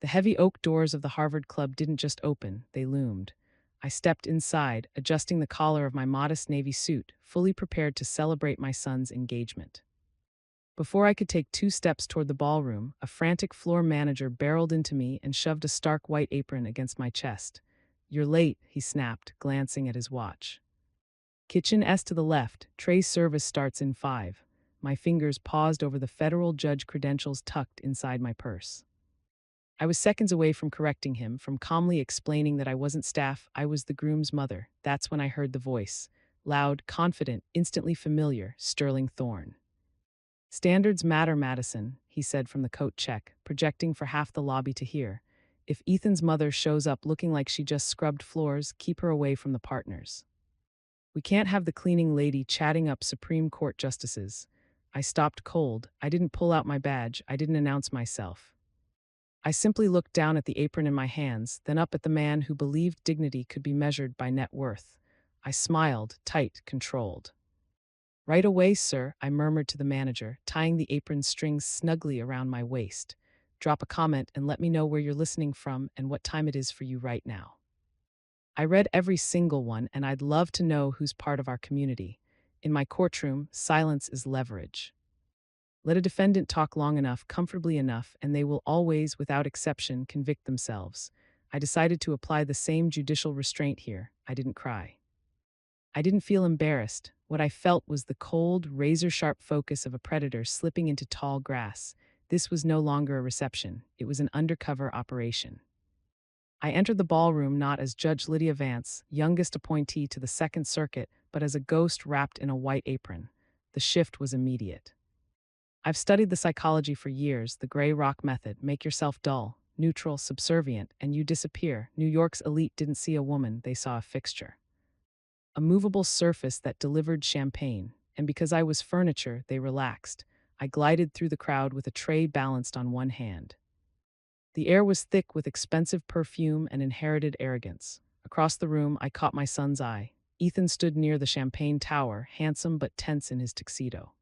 The heavy oak doors of the Harvard Club didn't just open, they loomed. I stepped inside, adjusting the collar of my modest navy suit, fully prepared to celebrate my son's engagement. Before I could take 2 steps toward the ballroom, a frantic floor manager barreled into me and shoved a stark white apron against my chest. "You're late," he snapped, glancing at his watch. "Kitchen S to the left, tray service starts in 5. My fingers paused over the federal judge credentials tucked inside my purse. I was seconds away from correcting him, from calmly explaining that I wasn't staff, I was the groom's mother. That's when I heard the voice. Loud, confident, instantly familiar, Sterling Thorne. "Standards matter, Madison," he said from the coat check, projecting for half the lobby to hear. "If Ethan's mother shows up looking like she just scrubbed floors, keep her away from the partners. We can't have the cleaning lady chatting up Supreme Court justices." I stopped cold. I didn't pull out my badge. I didn't announce myself. I simply looked down at the apron in my hands, then up at the man who believed dignity could be measured by net worth. I smiled, tight, controlled. "Right away, sir," I murmured to the manager, tying the apron strings snugly around my waist. "Drop a comment and let me know where you're listening from and what time it is for you right now." I read every single one, and I'd love to know who's part of our community. In my courtroom, silence is leverage. Let a defendant talk long enough, comfortably enough, and they will always, without exception, convict themselves. I decided to apply the same judicial restraint here. I didn't cry. I didn't feel embarrassed. What I felt was the cold, razor-sharp focus of a predator slipping into tall grass. This was no longer a reception. It was an undercover operation. I entered the ballroom not as Judge Lydia Vance, youngest appointee to the Second Circuit, but as a ghost wrapped in a white apron. The shift was immediate. I've studied the psychology for years, the gray rock method. Make yourself dull, neutral, subservient, and you disappear. New York's elite didn't see a woman, they saw a fixture. A movable surface that delivered champagne, and because I was furniture, they relaxed. I glided through the crowd with a tray balanced on one hand. The air was thick with expensive perfume and inherited arrogance. Across the room, I caught my son's eye. Ethan stood near the champagne tower, handsome but tense in his tuxedo.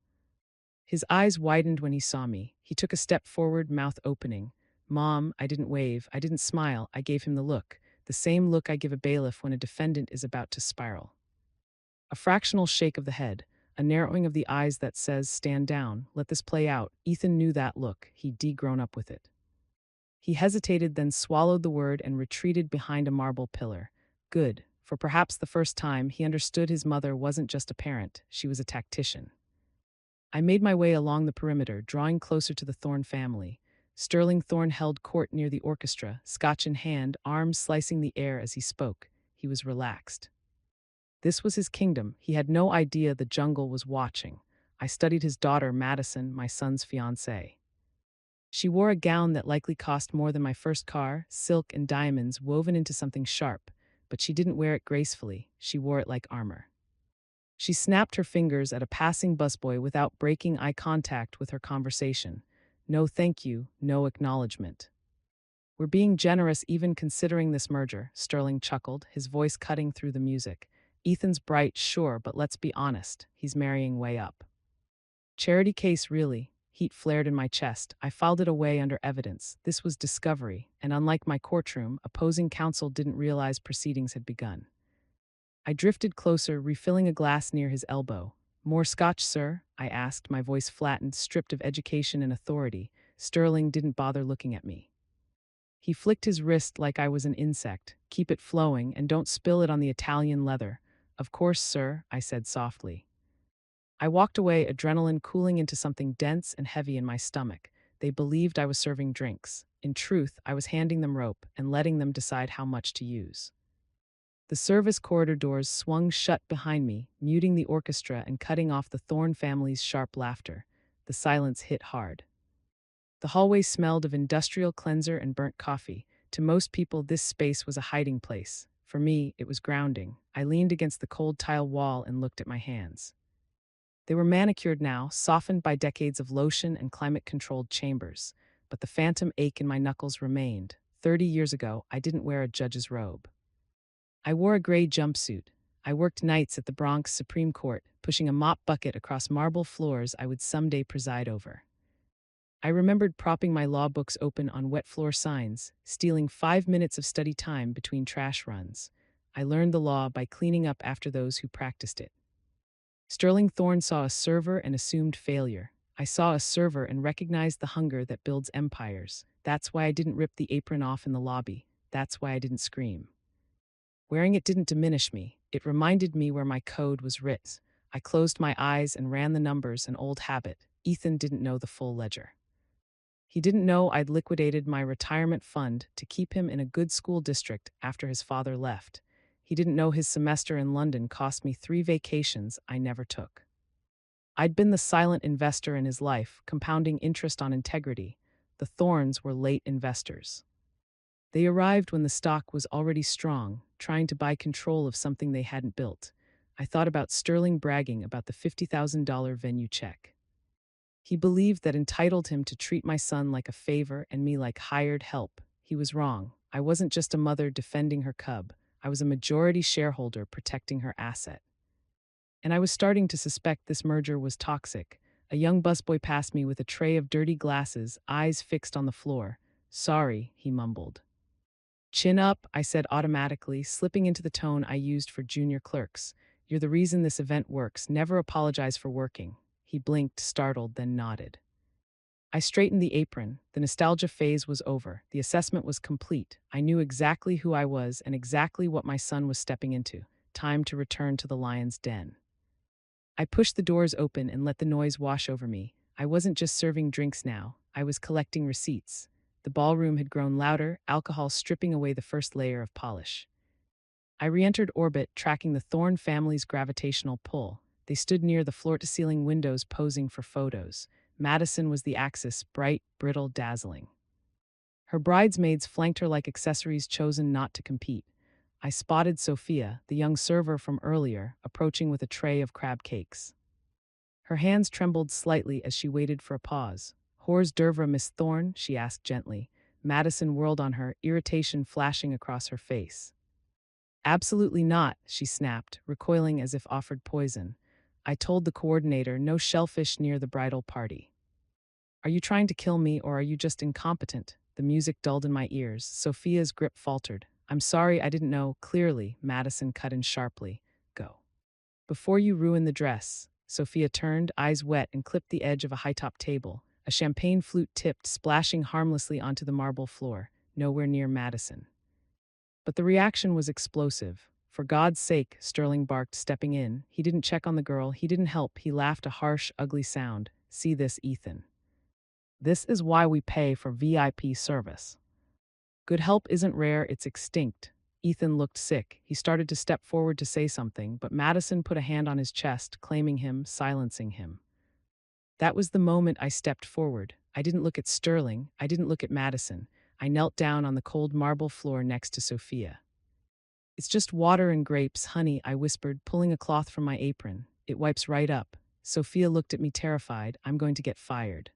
His eyes widened when he saw me. He took a step forward, mouth opening. "Mom," I didn't wave, I didn't smile, I gave him the look. The same look I give a bailiff when a defendant is about to spiral. A fractional shake of the head, a narrowing of the eyes that says, "Stand down, let this play out." Ethan knew that look. He'd de-grown up with it. He hesitated, then swallowed the word and retreated behind a marble pillar. Good. For perhaps the first time, he understood his mother wasn't just a parent, she was a tactician. I made my way along the perimeter, drawing closer to the Thorne family. Sterling Thorne held court near the orchestra, scotch in hand, arms slicing the air as he spoke. He was relaxed. This was his kingdom. He had no idea the jungle was watching. I studied his daughter, Madison, my son's fiancée. She wore a gown that likely cost more than my first car, silk and diamonds woven into something sharp, but she didn't wear it gracefully. She wore it like armor. She snapped her fingers at a passing busboy without breaking eye contact with her conversation. No thank you, no acknowledgement. "We're being generous even considering this merger," Sterling chuckled, his voice cutting through the music. "Ethan's bright, sure, but let's be honest, he's marrying way up." Charity case, really. Heat flared in my chest. I filed it away under evidence. This was discovery, and unlike my courtroom, opposing counsel didn't realize proceedings had begun. I drifted closer, refilling a glass near his elbow. "More scotch, sir?" I asked, my voice flattened, stripped of education and authority. Sterling didn't bother looking at me. He flicked his wrist like I was an insect. "Keep it flowing, and don't spill it on the Italian leather." "Of course, sir," I said softly. I walked away, adrenaline cooling into something dense and heavy in my stomach. They believed I was serving drinks. In truth, I was handing them rope and letting them decide how much to use. The service corridor doors swung shut behind me, muting the orchestra and cutting off the Thorne family's sharp laughter. The silence hit hard. The hallway smelled of industrial cleanser and burnt coffee. To most people, this space was a hiding place. For me, it was grounding. I leaned against the cold tile wall and looked at my hands. They were manicured now, softened by decades of lotion and climate-controlled chambers. But the phantom ache in my knuckles remained. 30 years ago, I didn't wear a judge's robe. I wore a gray jumpsuit. I worked nights at the Bronx Supreme Court, pushing a mop bucket across marble floors I would someday preside over. I remembered propping my law books open on wet floor signs, stealing 5 minutes of study time between trash runs. I learned the law by cleaning up after those who practiced it. Sterling Thorne saw a server and assumed failure. I saw a server and recognized the hunger that builds empires. That's why I didn't rip the apron off in the lobby. That's why I didn't scream. Wearing it didn't diminish me. It reminded me where my code was writ. I closed my eyes and ran the numbers, an old habit. Ethan didn't know the full ledger. He didn't know I'd liquidated my retirement fund to keep him in a good school district after his father left. He didn't know his semester in London cost me 3 vacations I never took. I'd been the silent investor in his life, compounding interest on integrity. The Thornes were late investors. They arrived when the stock was already strong, trying to buy control of something they hadn't built. I thought about Sterling bragging about the $50,000 venue check. He believed that entitled him to treat my son like a favor and me like hired help. He was wrong. I wasn't just a mother defending her cub. I was a majority shareholder protecting her asset. And I was starting to suspect this merger was toxic. A young busboy passed me with a tray of dirty glasses, eyes fixed on the floor. "Sorry," he mumbled. "Chin up," I said automatically, slipping into the tone I used for junior clerks. "You're the reason this event works. Never apologize for working." He blinked, startled, then nodded. I straightened the apron. The nostalgia phase was over. The assessment was complete. I knew exactly who I was and exactly what my son was stepping into. Time to return to the lion's den. I pushed the doors open and let the noise wash over me. I wasn't just serving drinks now. I was collecting receipts. The ballroom had grown louder, alcohol stripping away the first layer of polish. I re-entered orbit, tracking the Thorne family's gravitational pull. They stood near the floor-to-ceiling windows posing for photos. Madison was the axis, bright, brittle, dazzling. Her bridesmaids flanked her like accessories chosen not to compete. I spotted Sophia, the young server from earlier, approaching with a tray of crab cakes. Her hands trembled slightly as she waited for a pause. "Hors d'oeuvre, Miss Thorne?" she asked gently. Madison whirled on her, irritation flashing across her face. "Absolutely not," she snapped, recoiling as if offered poison. I told the coordinator no shellfish near the bridal party. "Are you trying to kill me or are you just incompetent?" The music dulled in my ears. Sophia's grip faltered. "I'm sorry, I didn't know." "Clearly," Madison cut in sharply. "Go. Before you ruin the dress." Sophia turned, eyes wet, and clipped the edge of a high-top table. A champagne flute tipped, splashing harmlessly onto the marble floor, nowhere near Madison. But the reaction was explosive. "For God's sake," Sterling barked, stepping in. He didn't check on the girl, he didn't help, he laughed a harsh, ugly sound. "See this, Ethan. This is why we pay for VIP service. Good help isn't rare, it's extinct." Ethan looked sick. He started to step forward to say something, but Madison put a hand on his chest, claiming him, silencing him. That was the moment I stepped forward. I didn't look at Sterling, I didn't look at Madison. I knelt down on the cold marble floor next to Sophia. "It's just water and grapes, honey," I whispered, pulling a cloth from my apron. "It wipes right up." Sophia looked at me terrified. "I'm going to get fired."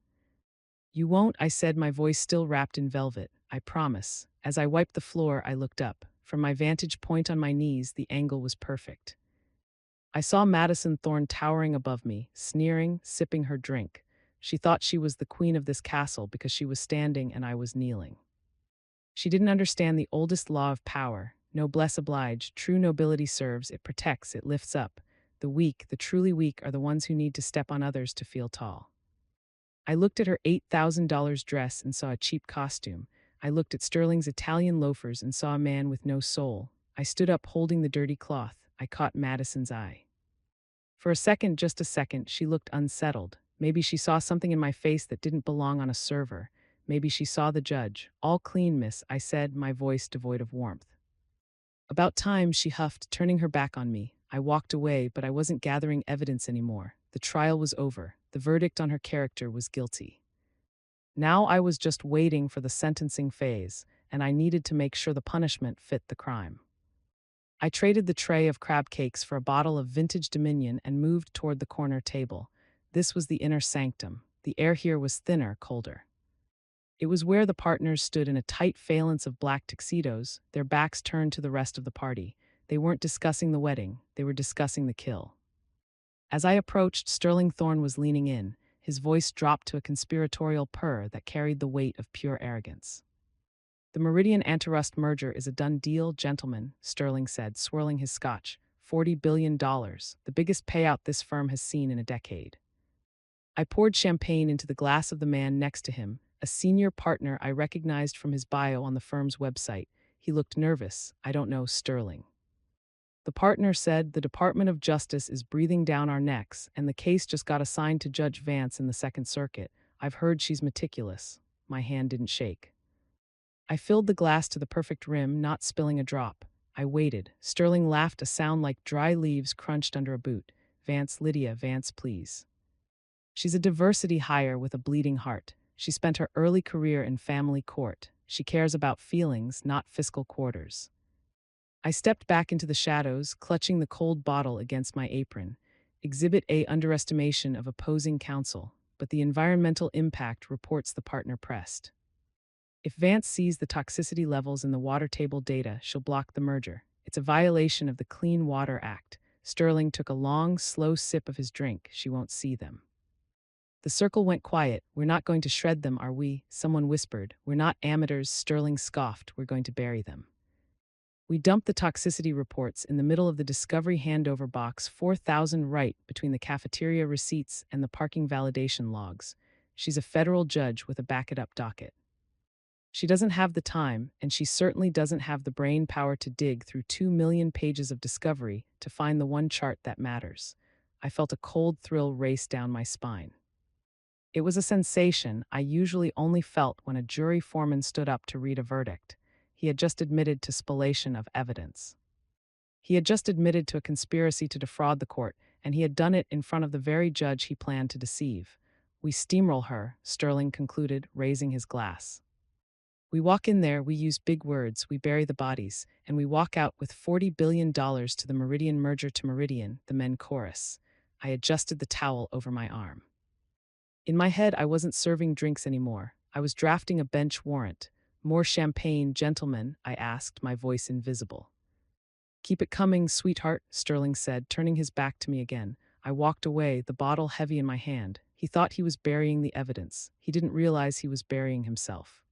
"You won't," I said, my voice still wrapped in velvet. "I promise." As I wiped the floor, I looked up. From my vantage point on my knees, the angle was perfect. I saw Madison Thorne towering above me, sneering, sipping her drink. She thought she was the queen of this castle because she was standing and I was kneeling. She didn't understand the oldest law of power. Noblesse oblige, true nobility serves, it protects, it lifts up. The weak, the truly weak, are the ones who need to step on others to feel tall. I looked at her $8,000 dress and saw a cheap costume. I looked at Sterling's Italian loafers and saw a man with no soul. I stood up holding the dirty cloth. I caught Madison's eye. For a second, just a second, she looked unsettled. Maybe she saw something in my face that didn't belong on a server. Maybe she saw the judge. "All clean, miss," I said, my voice devoid of warmth. "About time," she huffed, turning her back on me. I walked away, but I wasn't gathering evidence anymore. The trial was over. The verdict on her character was guilty. Now I was just waiting for the sentencing phase, and I needed to make sure the punishment fit the crime. I traded the tray of crab cakes for a bottle of vintage Dominion and moved toward the corner table. This was the inner sanctum. The air here was thinner, colder. It was where the partners stood in a tight phalanx of black tuxedos, their backs turned to the rest of the party. They weren't discussing the wedding, they were discussing the kill. As I approached, Sterling Thorne was leaning in. His voice dropped to a conspiratorial purr that carried the weight of pure arrogance. The Meridian Antirust merger is a done deal, gentlemen, Sterling said, swirling his scotch. $40 billion, the biggest payout this firm has seen in a decade. I poured champagne into the glass of the man next to him, a senior partner I recognized from his bio on the firm's website. He looked nervous. I don't know, Sterling. The partner said the Department of Justice is breathing down our necks, and the case just got assigned to Judge Vance in the Second Circuit. I've heard she's meticulous. My hand didn't shake. I filled the glass to the perfect rim, not spilling a drop. I waited. Sterling laughed, a sound like dry leaves crunched under a boot. Vance, Lydia, Vance, please. She's a diversity hire with a bleeding heart. She spent her early career in family court. She cares about feelings, not fiscal quarters. I stepped back into the shadows, clutching the cold bottle against my apron. Exhibit A, underestimation of opposing counsel, but the environmental impact, reports the partner pressed. If Vance sees the toxicity levels in the water table data, she'll block the merger. It's a violation of the Clean Water Act. Sterling took a long, slow sip of his drink. She won't see them. The circle went quiet. We're not going to shred them, are we? Someone whispered. We're not amateurs, Sterling scoffed. We're going to bury them. We dumped the toxicity reports in the middle of the discovery handover box, 4,000 right between the cafeteria receipts and the parking validation logs. She's a federal judge with a back-it-up docket. She doesn't have the time, and she certainly doesn't have the brain power to dig through 2 million pages of discovery to find the one chart that matters. I felt a cold thrill race down my spine. It was a sensation I usually only felt when a jury foreman stood up to read a verdict. He had just admitted to spoliation of evidence. He had just admitted to a conspiracy to defraud the court, and he had done it in front of the very judge he planned to deceive. We steamroll her, Sterling concluded, raising his glass. We walk in there, we use big words, we bury the bodies, and we walk out with $40 billion to the Meridian merger to Meridian, the men chorus. I adjusted the towel over my arm. In my head, I wasn't serving drinks anymore. I was drafting a bench warrant. More champagne, gentlemen, I asked, my voice invisible. Keep it coming, sweetheart, Sterling said, turning his back to me again. I walked away, the bottle heavy in my hand. He thought he was burying the evidence. He didn't realize he was burying himself.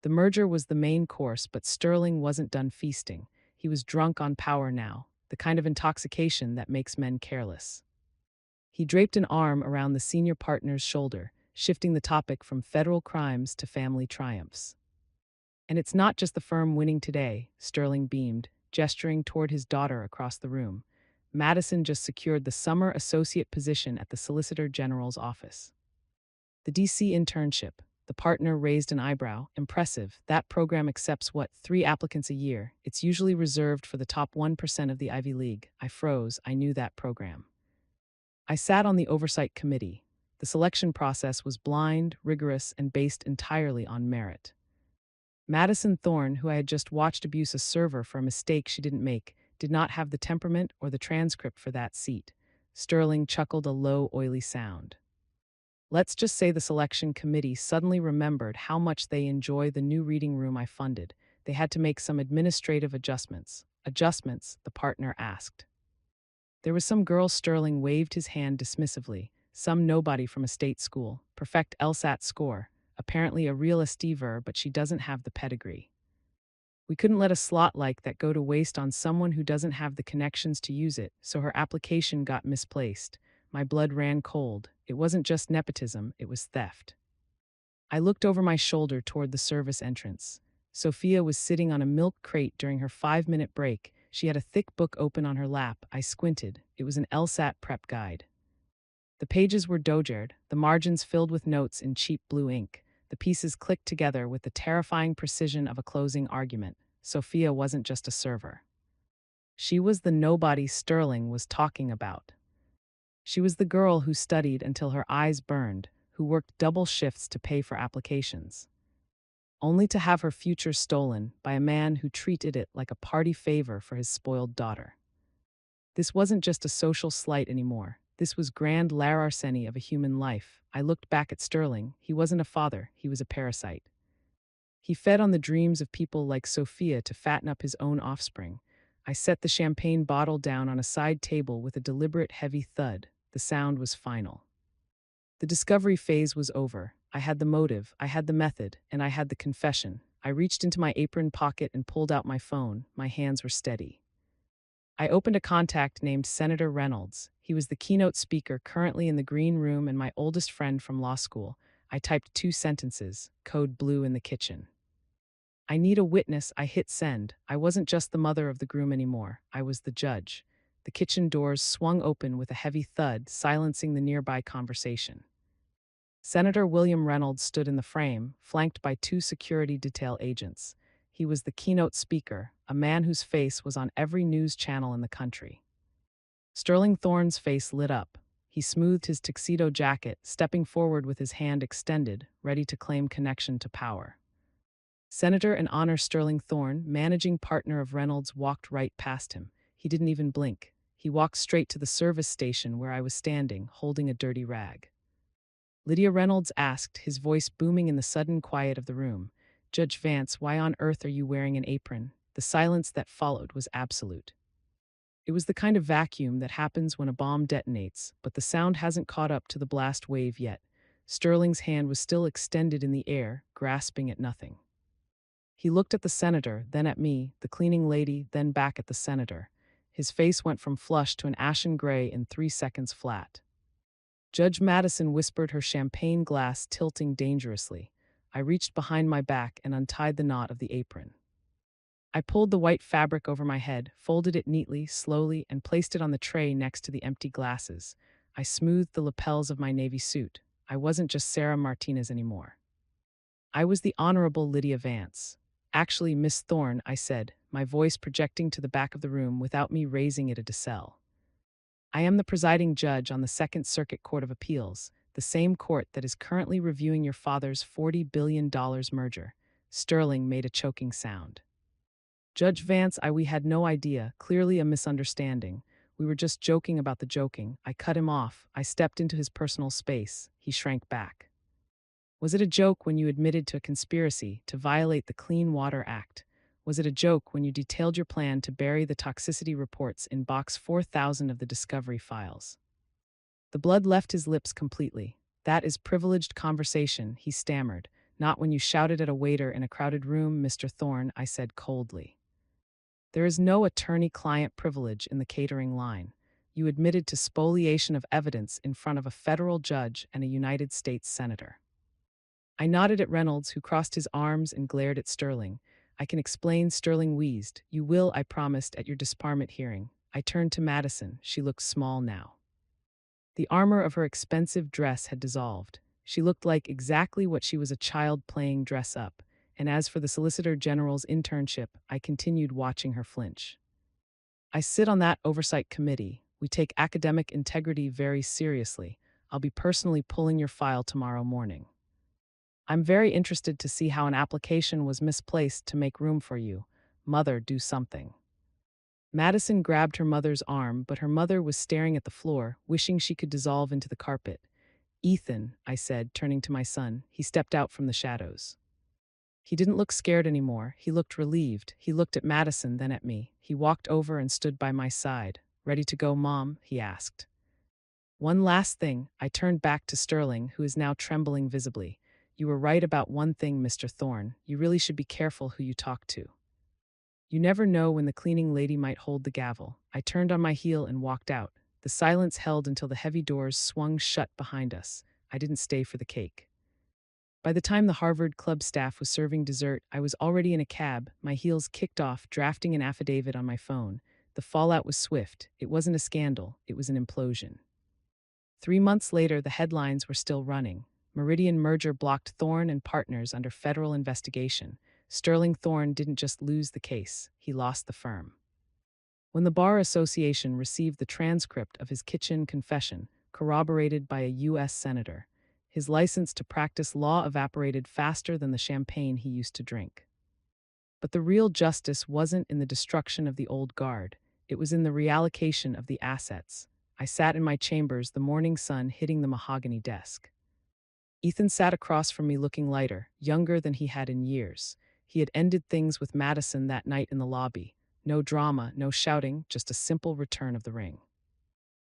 The merger was the main course, but Sterling wasn't done feasting. He was drunk on power now, the kind of intoxication that makes men careless. He draped an arm around the senior partner's shoulder, shifting the topic from federal crimes to family triumphs. And it's not just the firm winning today, Sterling beamed, gesturing toward his daughter across the room. Madison just secured the summer associate position at the Solicitor General's office. The D.C. internship. The partner raised an eyebrow. Impressive. That program accepts, 3 applicants a year. It's usually reserved for the top 1% of the Ivy League. I froze. I knew that program. I sat on the oversight committee. The selection process was blind, rigorous, and based entirely on merit. Madison Thorne, who I had just watched abuse a server for a mistake she didn't make, did not have the temperament or the transcript for that seat. Sterling chuckled, a low, oily sound. Let's just say the selection committee suddenly remembered how much they enjoy the new reading room I funded. They had to make some administrative adjustments. Adjustments, the partner asked. There was some girl, Sterling waved his hand dismissively, some nobody from a state school, perfect LSAT score, apparently a real estever, but she doesn't have the pedigree. We couldn't let a slot like that go to waste on someone who doesn't have the connections to use it, so her application got misplaced. My blood ran cold. It wasn't just nepotism, it was theft. I looked over my shoulder toward the service entrance. Sophia was sitting on a milk crate during her 5-minute break. She had a thick book open on her lap. I squinted. It was an LSAT prep guide. The pages were dogered, the margins filled with notes in cheap blue ink. The pieces clicked together with the terrifying precision of a closing argument. Sophia wasn't just a server. She was the nobody Sterling was talking about. She was the girl who studied until her eyes burned, who worked double shifts to pay for applications, only to have her future stolen by a man who treated it like a party favor for his spoiled daughter. This wasn't just a social slight anymore. This was grand larceny of a human life. I looked back at Sterling. He wasn't a father, he was a parasite. He fed on the dreams of people like Sophia to fatten up his own offspring. I set the champagne bottle down on a side table with a deliberate heavy thud. The sound was final. The discovery phase was over. I had the motive, I had the method, and I had the confession. I reached into my apron pocket and pulled out my phone. My hands were steady. I opened a contact named Senator Reynolds. He was the keynote speaker currently in the green room and my oldest friend from law school. I typed 2 sentences, code blue in the kitchen. I need a witness. I hit send. I wasn't just the mother of the groom anymore. I was the judge. The kitchen doors swung open with a heavy thud, silencing the nearby conversation. Senator William Reynolds stood in the frame, flanked by 2 security detail agents. He was the keynote speaker, a man whose face was on every news channel in the country. Sterling Thorne's face lit up. He smoothed his tuxedo jacket, stepping forward with his hand extended, ready to claim connection to power. Senator and Honor Sterling Thorne, managing partner of Reynolds, walked right past him. He didn't even blink. He walked straight to the service station where I was standing, holding a dirty rag. Lydia Reynolds asked, his voice booming in the sudden quiet of the room. "Judge Vance, why on earth are you wearing an apron?" The silence that followed was absolute. It was the kind of vacuum that happens when a bomb detonates, but the sound hasn't caught up to the blast wave yet. Sterling's hand was still extended in the air, grasping at nothing. He looked at the senator, then at me, the cleaning lady, then back at the senator. His face went from flush to an ashen gray in 3 seconds flat. Judge Madison whispered, her champagne glass tilting dangerously. I reached behind my back and untied the knot of the apron. I pulled the white fabric over my head, folded it neatly, slowly, and placed it on the tray next to the empty glasses. I smoothed the lapels of my navy suit. I wasn't just Sarah Martinez anymore. I was the Honorable Lydia Vance. "Actually, Miss Thorne," I said, my voice projecting to the back of the room without me raising it a decibel. "I am the presiding judge on the Second Circuit Court of Appeals, the same court that is currently reviewing your father's $40 billion merger." Sterling made a choking sound. "Judge Vance, we had no idea, clearly a misunderstanding. We were just joking about the joking." I cut him off. I stepped into his personal space. He shrank back. "Was it a joke when you admitted to a conspiracy to violate the Clean Water Act? Was it a joke when you detailed your plan to bury the toxicity reports in box 4000 of the discovery files?" The blood left his lips completely. "That is privileged conversation," he stammered. "Not when you shouted at a waiter in a crowded room, Mr. Thorne," I said coldly. "There is no attorney-client privilege in the catering line. You admitted to spoliation of evidence in front of a federal judge and a United States senator." I nodded at Reynolds, who crossed his arms and glared at Sterling. "I can explain," Sterling wheezed. "You will, I promised, at your disbarment hearing." I turned to Madison. She looked small now. The armor of her expensive dress had dissolved. She looked like exactly what she was, a child playing dress up. And as for the Solicitor General's internship, I continued watching her flinch. "I sit on that oversight committee. We take academic integrity very seriously. I'll be personally pulling your file tomorrow morning. I'm very interested to see how an application was misplaced to make room for you. Mother, do something." Madison grabbed her mother's arm, but her mother was staring at the floor, wishing she could dissolve into the carpet. "Ethan," I said, turning to my son. He stepped out from the shadows. He didn't look scared anymore. He looked relieved. He looked at Madison, then at me. He walked over and stood by my side. "Ready to go, Mom?" he asked. "One last thing." I turned back to Sterling, who is now trembling visibly. "You were right about one thing, Mr. Thorne. You really should be careful who you talk to. You never know when the cleaning lady might hold the gavel." I turned on my heel and walked out. The silence held until the heavy doors swung shut behind us. I didn't stay for the cake. By the time the Harvard Club staff was serving dessert, I was already in a cab, my heels kicked off, drafting an affidavit on my phone. The fallout was swift. It wasn't a scandal, it was an implosion. 3 months later, the headlines were still running. Meridian merger blocked Thorne and Partners under federal investigation. Sterling Thorne didn't just lose the case, he lost the firm. When the Bar Association received the transcript of his kitchen confession, corroborated by a U.S. senator, his license to practice law evaporated faster than the champagne he used to drink. But the real justice wasn't in the destruction of the old guard, it was in the reallocation of the assets. I sat in my chambers, the morning sun hitting the mahogany desk. Ethan sat across from me, looking lighter, younger than he had in years. He had ended things with Madison that night in the lobby. No drama, no shouting, just a simple return of the ring.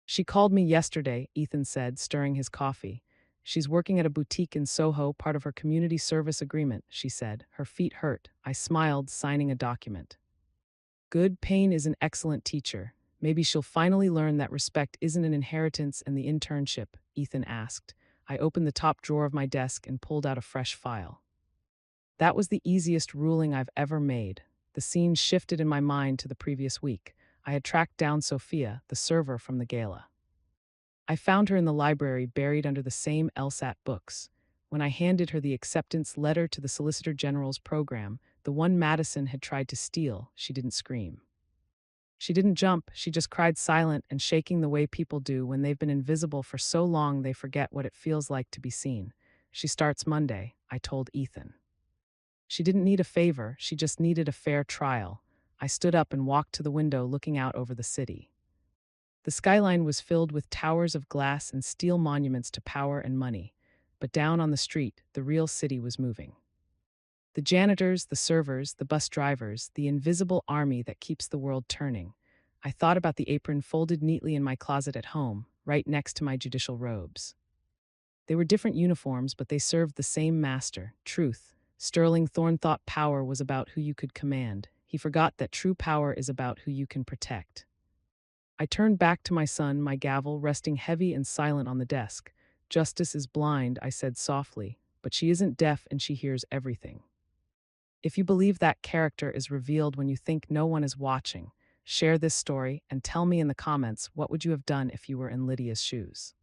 "She called me yesterday," Ethan said, stirring his coffee. She's working at a boutique in Soho, part of her community service agreement, she said. Her feet hurt. I smiled, signing a document. Good, pain is an excellent teacher. Maybe she'll finally learn that respect isn't an inheritance and the internship, Ethan asked. I opened the top drawer of my desk and pulled out a fresh file. That was the easiest ruling I've ever made. The scene shifted in my mind to the previous week. I had tracked down Sophia, the server from the gala. I found her in the library, buried under the same LSAT books. When I handed her the acceptance letter to the Solicitor General's program, the one Madison had tried to steal, she didn't scream. She didn't jump, she just cried silent and shaking the way people do when they've been invisible for so long they forget what it feels like to be seen. She starts Monday, I told Ethan. She didn't need a favor, she just needed a fair trial. I stood up and walked to the window looking out over the city. The skyline was filled with towers of glass and steel monuments to power and money, but down on the street, the real city was moving. The janitors, the servers, the bus drivers, the invisible army that keeps the world turning. I thought about the apron folded neatly in my closet at home, right next to my judicial robes. They were different uniforms, but they served the same master, truth. Sterling Thorne thought power was about who you could command. He forgot that true power is about who you can protect. I turned back to my son, my gavel resting heavy and silent on the desk. Justice is blind, I said softly, but she isn't deaf and she hears everything. If you believe that character is revealed when you think no one is watching, share this story and tell me in the comments what would you have done if you were in Lydia's shoes.